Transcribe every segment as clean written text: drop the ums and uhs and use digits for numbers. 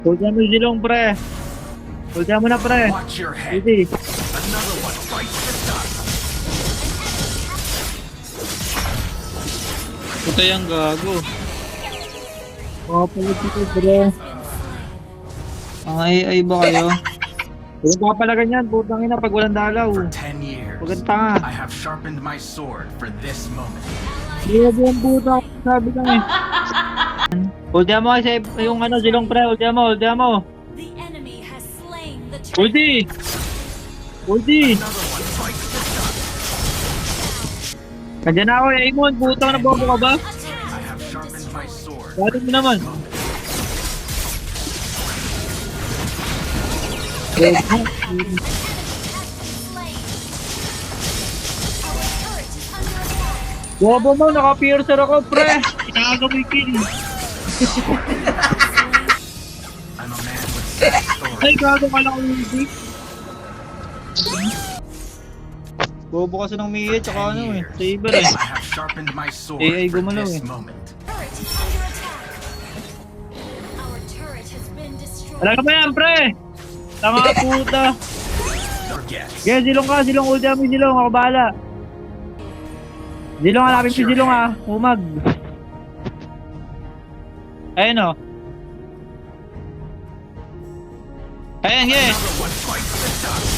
Pulsa mo yung silong, pre. Pulsa mo na, pre. Watch your head. Easy. Another one bites the dust. Puta yung gago. Oo, pala dito, pre. Ang AI ba kayo? Huwag ka pala ganyan, putang ina, pag walang dalaw. For 10 years, Huwag kang tanga. I have sharpened my sword for this moment. Hindi na buong puta, sabi lang eh. Ulti mo kasi yung ano, silong, pre. Ulti mo. The enemy has slain the Ulti! Ulti! Another one bites the dust. Nandiyan na ako, Aimon. Putang na bobo ka ba? I have sharpened my sword. Dati mo naman. Bobo mo, naka-piercer ako, pre. Kinakaga mo yung kill. I'm a man with sad stories. Ay, gago ka lang ulti. Bobo kasi ng Mia tsaka ano eh. Saber eh. I have sharpened my sword AI for gumalaw this eh. moment. Wala ka ba yan, pre? Tanga ka puta. Forget. Sige, silong ka. Silong, ulti mo yung silong. Ako bahala. Silong, hanapin si silong ha. Humag. Ayun o. Ayun, ge. Another one bites the dust.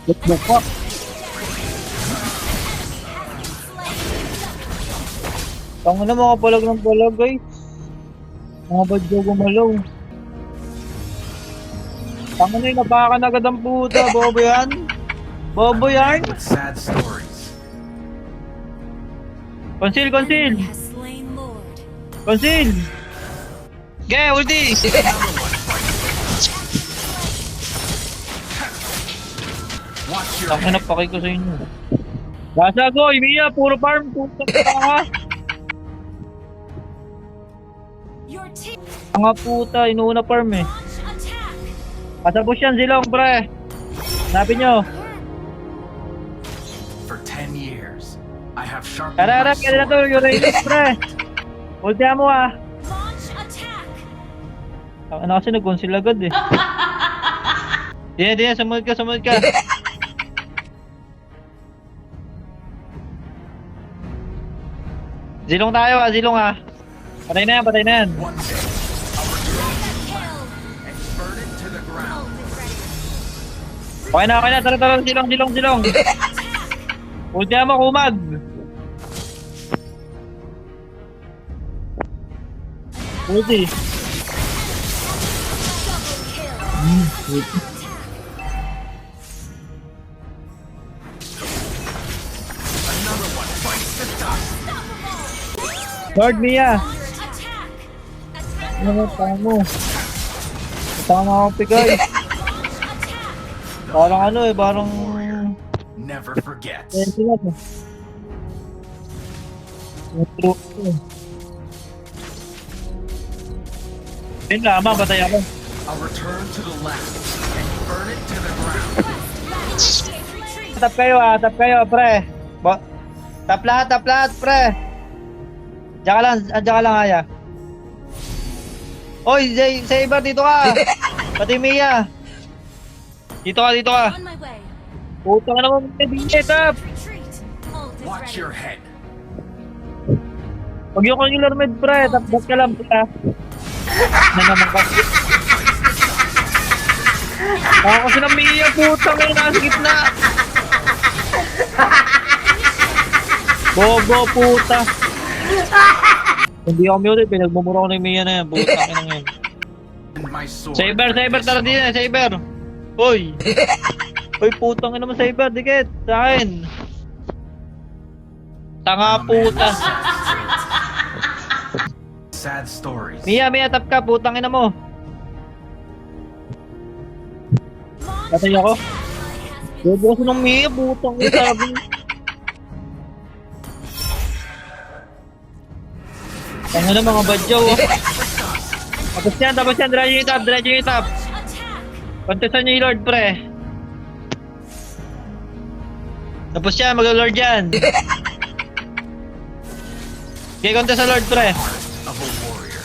Bukbok. Tanga na mga palag ng palag, guys. Mga badyo gumalaw. Tanga na yung napakan agad ang puta. Bobo yan. Bobo yan. With sad stories. Conceal. Has slain Lord. Conceal. Ge, ulti. Watch your Tanga na head. pakay ko sa inyo. Basa ko, Mia. Puro farm. Puta ka. Your team Tanga puta. Inuuna farm eh. attack. Pasabos yan silong, pre. Hanapin nyo. For 10 years, I have sharpened Tara, my kaya na to. sword. Uranus, pre. Ulti mo ah. Launch attack. Ano kasi nag-conceal agad eh. Diyan, sumunod ka. Zilong tayo ah. Patay na yan. One day, I'll return Kill. and burn it to the ground. Okay na. Tara, zilong. Ulti mo, kumag. Ulti. Double kill. Another one bites the dust. Lord Mia. Attack. Ano mo? Tama ako pigay. Parang ano eh, parang... Never forgets. Ayun lamang, batay ako. I'll return to the land and burn it to the ground. Tap kayo, pre. Tap lahat, pre. Diyan ka lang, Aya. Oy, Saber, dito ka. Pati Mia. Dito ka. On my way. Puta ka naman, hindi, tap. Retreat. Ult is Watch ready. your head. Pag yung consular med, pre, tap ka lang, pre. Na naman kasi. Ako kasi ng Mia, puta kayo, nasa gitna. Bobo, puta. Hindi ako muted, pinagmumura ko ng Mia na yan, puta ka nang yan. And my sword. Saber, tara din na, Saber. Hoy. Hoy, putang ina mo, Saber, dikit. Sa akin. Tanga puta. Sad stories. Mia, tap ka, putang ina mo. Patay ako. Bobo ko ng Mia, putang ina, sabi. Tanga na mga badyaw. Tapos yan, dry yung top. Kontesan niyo yung Lord, pre. Tapos yan, mag-Lord yan. Kaya konti sa Lord, pre. Of a warrior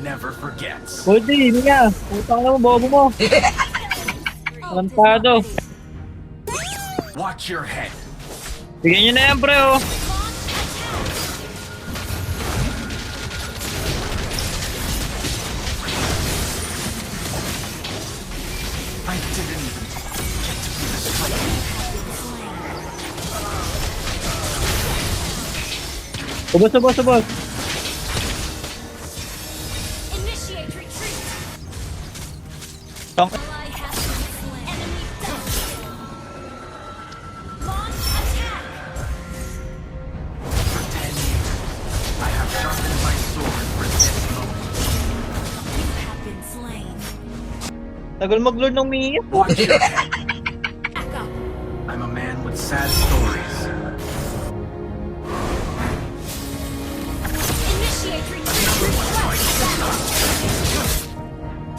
never forgets. Pwede, hindi nga. Putang na mo, bobo mo. Tarantado. Watch your head. Bigyan nyo na yan, pre, oh. I didn't even get to be the strong. Subos. Initiate retreat. Tong. Ally has been slain. Enemy double kill. Launch attack. For 10 years, I have sharpened my sword for this moment. You have been slain. Tagal mag-lord ng Mia. Watch your head. Back up. I'm a man with sad stories. Initiate retreat.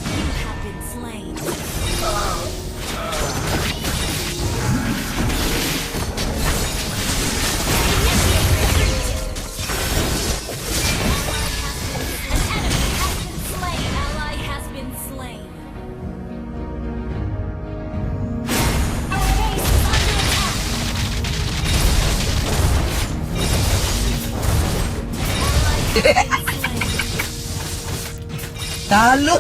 You have been slain. Initiate retreat. An enemy has been slain. Ally has been slain. Our base is under attack. Ally has been slain. Talo!